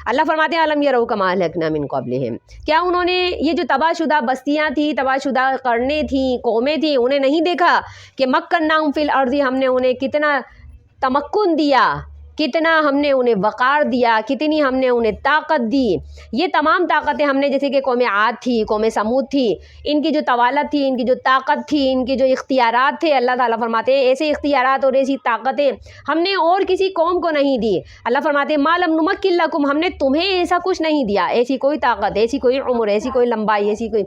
اللہ فرماتے ہیں الم یروا کما اہلکنا من قبلہم، کیا انہوں نے یہ جو تباہ شدہ بستیاں تھیں، تباہ شدہ قرنیں تھیں، قومیں تھیں، انہیں نہیں دیکھا کہ مکناہم فی الارض، ہم نے انہیں کتنا تمکن دیا، کتنا ہم نے انہیں وقار دیا، کتنی ہم نے انہیں طاقت دی. یہ تمام طاقتیں ہم نے، جیسے کہ قوم عاد تھی، قوم سمود تھی، ان کی جو طوالت تھی، ان کی جو طاقت تھی، ان کے جو اختیارات تھے، اللہ تعالیٰ فرماتے ہیں ایسے اختیارات اور ایسی طاقتیں ہم نے اور کسی قوم کو نہیں دی. اللہ فرماتے ہیں ما لم نمکن لکم، ہم نے تمہیں ایسا کچھ نہیں دیا، ایسی کوئی طاقت، ایسی کوئی عمر، ایسی کوئی لمبائی، ایسی کوئی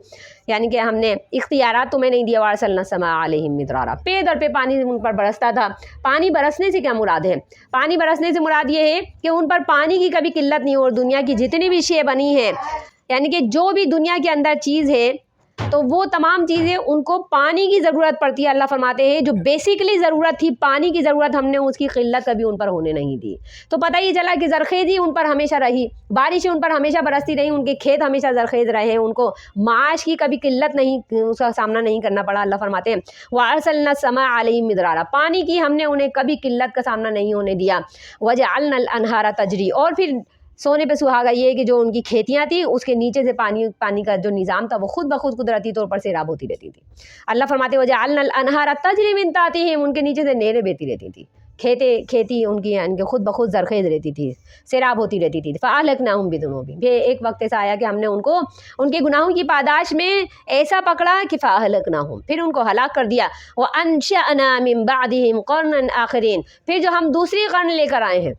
یعنی کہ ہم نے اختیارات تمہیں نہیں دیا. وارسلنا السماء علیہم مدرارا، پے در پہ پانی ان پر برستا تھا. پانی برسنے سے کیا مراد ہے؟ پانی برسنے سے مراد یہ ہے کہ ان پر پانی کی کبھی قلت نہیں ہو، اور دنیا کی جتنی بھی شے بنی ہیں، یعنی کہ جو بھی دنیا کے اندر چیز ہے تو وہ تمام چیزیں ان کو پانی کی ضرورت پڑتی ہے. اللہ فرماتے ہیں جو بیسیکلی ضرورت تھی پانی کی ضرورت، ہم نے اس کی قلت کبھی ان پر ہونے نہیں دی. تو پتہ یہ چلا کہ زرخیزی ان پر ہمیشہ رہی، بارشیں ان پر ہمیشہ برستی رہی، ان کے کھیت ہمیشہ زرخیز رہے، ان کو معاش کی کبھی قلت نہیں، اس کا سامنا نہیں کرنا پڑا. اللہ فرماتے ہیں وَأَرْسَلْنَا السَّمَاءَ عَلَيْهِم مِدْرَارًا، پانی کی ہم نے انہیں کبھی قلت کا سامنا نہیں ہونے دیا. وَجَعَلْنَا الْأَنْهَارَ تَجْرِي، اور پھر سونے پہ سہاگا یہ ہے کہ جو ان کی کھیتیاں تھیں اس کے نیچے سے پانی کا جو نظام تھا وہ خود بخود قدرتی طور پر سیراب ہوتی رہتی تھی. اللہ فرماتے ہیں وَجَعَلْنَا الْأَنْهَارَ تَجْرِي مِن تَحْتِهِمْ، ان کے نیچے سے نہریں بہتی رہتی تھی، کھیتی ان کی ان کے خود بخود زرخیز رہتی تھی، سیراب ہوتی رہتی تھی. فَأَهْلَكْنَاهُمْ بِذُنُوبِهِمْ، یہ ایک وقت ایسا آیا کہ ہم نے ان کو ان کے گناہوں کی پاداش میں ایسا پکڑا کہ فَأَهْلَكْنَاهُمْ، پھر ان کو ہلاک کر دیا. وَأَنشَأْنَا مِن بَعْدِهِمْ قَرْنًا آخَرِينَ، پھر جو ہم دوسری قرن لے کر آئے ہیں،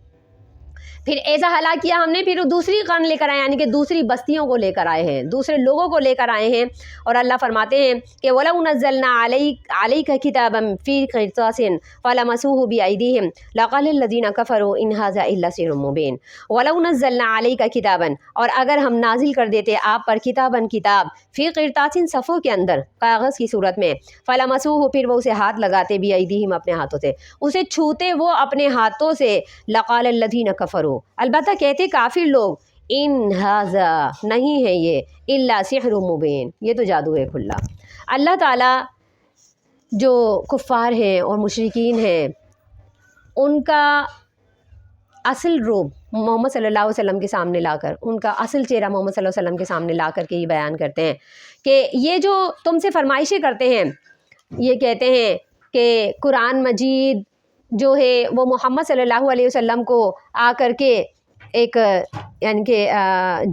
پھر ایسا ہلاک کیا ہم نے، پھر دوسری قرن لے کر آئے، یعنی کہ دوسری بستیوں کو لے کر آئے ہیں، دوسرے لوگوں کو لے کر آئے ہیں. اور اللہ فرماتے ہیں کہ وَلَوْ نَزَّلْنَا عَلَيْكَ كِتَابًا فِي قِرْطَاسٍ فَلَمَسُوهُ بِأَيْدِيهِمْ لَقَالَ الَّذِينَ كَفَرُوا إِنْ هَذَا إِلَّا سِحْرٌ مُبِينٌ. وَلَوْ نَزَّلْنَا عَلَيْكَ كِتَابًا، اور اگر ہم نازل کر دیتے آپ پر کتاباً کتاب، فی قرطاسٍ صفوں کے اندر، کاغذ کی صورت میں، فَلَمَسُوهُ پھر وہ اسے ہاتھ لگاتے، بِأَيْدِيهِمْ اپنے ہاتھوں سے، اسے چھوتے وہ اپنے ہاتھوں سے. لَقَالَ الَّذِينَ كَفَرُوا، البتہ کہتے کافر لوگ، ان ھذا نہیں ہے یہ، الا سحر مبین، یہ تو جادو ہے کھلا. اللہ تعالیٰ جو کفار ہیں اور مشرکین ہیں ان کا اصل روپ محمد صلی اللہ علیہ وسلم کے سامنے لا کر، ان کا اصل چہرہ محمد صلی اللہ علیہ وسلم کے سامنے لا کر کے یہ بیان کرتے ہیں کہ یہ جو تم سے فرمائشیں کرتے ہیں، یہ کہتے ہیں کہ قرآن مجید جو ہے وہ محمد صلی اللہ علیہ وسلم کو آ کر کے ایک یعنی کہ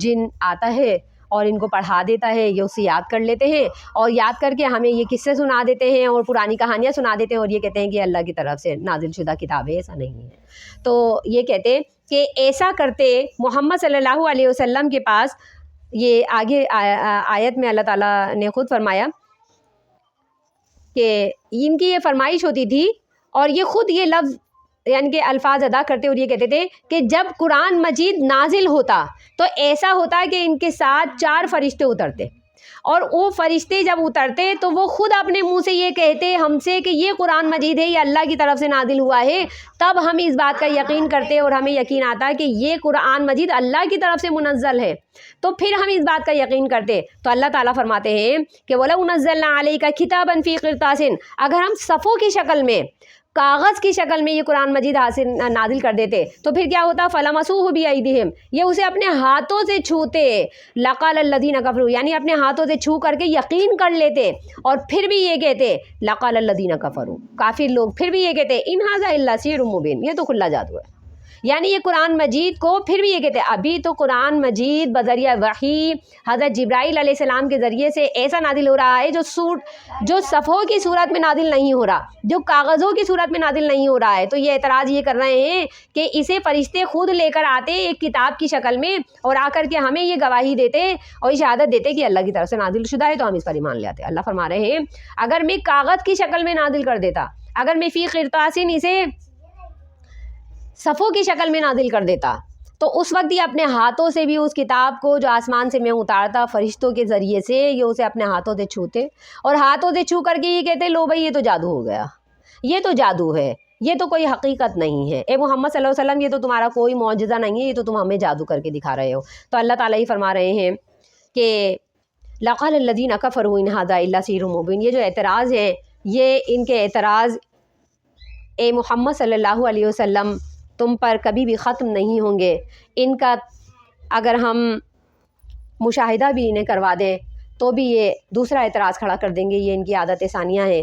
جن آتا ہے اور ان کو پڑھا دیتا ہے، یہ اسے یاد کر لیتے ہیں اور یاد کر کے ہمیں یہ قصے سنا دیتے ہیں اور پرانی کہانیاں سنا دیتے ہیں، اور یہ کہتے ہیں کہ اللہ کی طرف سے نازل شدہ کتاب ہے. ایسا نہیں ہے. تو یہ کہتے ہیں کہ ایسا کرتے محمد صلی اللہ علیہ وسلم کے پاس، یہ آگے آیت میں اللہ تعالیٰ نے خود فرمایا کہ ان کی یہ فرمائش ہوتی تھی اور یہ خود یہ لفظ یعنی کہ الفاظ ادا کرتے، اور یہ کہتے تھے کہ جب قرآن مجید نازل ہوتا تو ایسا ہوتا کہ ان کے ساتھ 4 فرشتے اترتے، اور وہ فرشتے جب اترتے تو وہ خود اپنے منہ سے یہ کہتے ہم سے کہ یہ قرآن مجید ہے، یہ اللہ کی طرف سے نازل ہوا ہے. تب ہم اس بات کا یقین کرتے اور ہمیں یقین آتا کہ یہ قرآن مجید اللہ کی طرف سے منزل ہے، تو پھر ہم اس بات کا یقین کرتے. تو اللہ تعالیٰ فرماتے ہیں کہ وَلَوْ نَزَّلْنَا عَلَيْكَ كِتَابًا فِي قِرْطَاسٍ، اگر ہم صفوں کی شکل میں، کاغذ کی شکل میں یہ قرآن مجید نازل کر دیتے تو پھر کیا ہوتا؟ فَلَمَسُوهُ بِأَيْدِيهِمْ، یہ اسے اپنے ہاتھوں سے چھوتے. لَقَالَ الَّذِينَ كَفَرُوا، یعنی اپنے ہاتھوں سے چھو کر کے یقین کر لیتے، اور پھر بھی یہ کہتے لَقَالَ الَّذِينَ كَفَرُوا، کافر لوگ پھر بھی یہ کہتے اِنْ هَذَا إِلَّا سِحْرٌ مُبِينٌ، یہ تو کھلا جادو ہے. یعنی یہ قرآن مجید کو پھر بھی یہ کہتے ہیں ابھی تو قرآن مجید بذریعہ وحی حضرت جبرائیل علیہ السلام کے ذریعے سے ایسا نازل ہو رہا ہے جو صفحوں کی صورت میں نازل نہیں ہو رہا، جو کاغذوں کی صورت میں نازل نہیں ہو رہا ہے. تو یہ اعتراض یہ کر رہے ہیں کہ اسے فرشتے خود لے کر آتے ایک کتاب کی شکل میں، اور آ کر کے ہمیں یہ گواہی دیتے اور شہادت دیتے کہ اللہ کی طرف سے نازل شدہ ہے، تو ہم اس پر ایمان لے آتے. اللہ فرما رہے ہیں اگر میں کاغذ کی شکل میں نازل کر دیتا، اگر میں فی قرطاسٍ اسے صفوں کی شکل میں نازل کر دیتا، تو اس وقت یہ اپنے ہاتھوں سے بھی اس کتاب کو جو آسمان سے میں اتارتا فرشتوں کے ذریعے سے، یہ اسے اپنے ہاتھوں سے چھوتے اور ہاتھوں سے چھو کر کے یہ کہتے لو بھائی یہ تو جادو ہو گیا، یہ تو جادو ہے، یہ تو کوئی حقیقت نہیں ہے، اے محمد صلی اللہ علیہ وسلم یہ تو تمہارا کوئی معجزہ نہیں ہے، یہ تو تم ہمیں جادو کر کے دکھا رہے ہو. تو اللہ تعالیٰ ہی فرما رہے ہیں کہ لَقَالَ الَّذِينَ كَفَرُوا إِنْ هَذَا إِلَّا سِحْرٌ مُبِينٌ، یہ جو اعتراض ہے یہ ان کے اعتراض اے محمد صلی اللہ علیہ وسلم تم پر کبھی بھی ختم نہیں ہوں گے. ان کا اگر ہم مشاہدہ بھی انہیں کروا دیں تو بھی یہ دوسرا اعتراض کھڑا کر دیں گے، یہ ان کی عادت ثانیہ ہے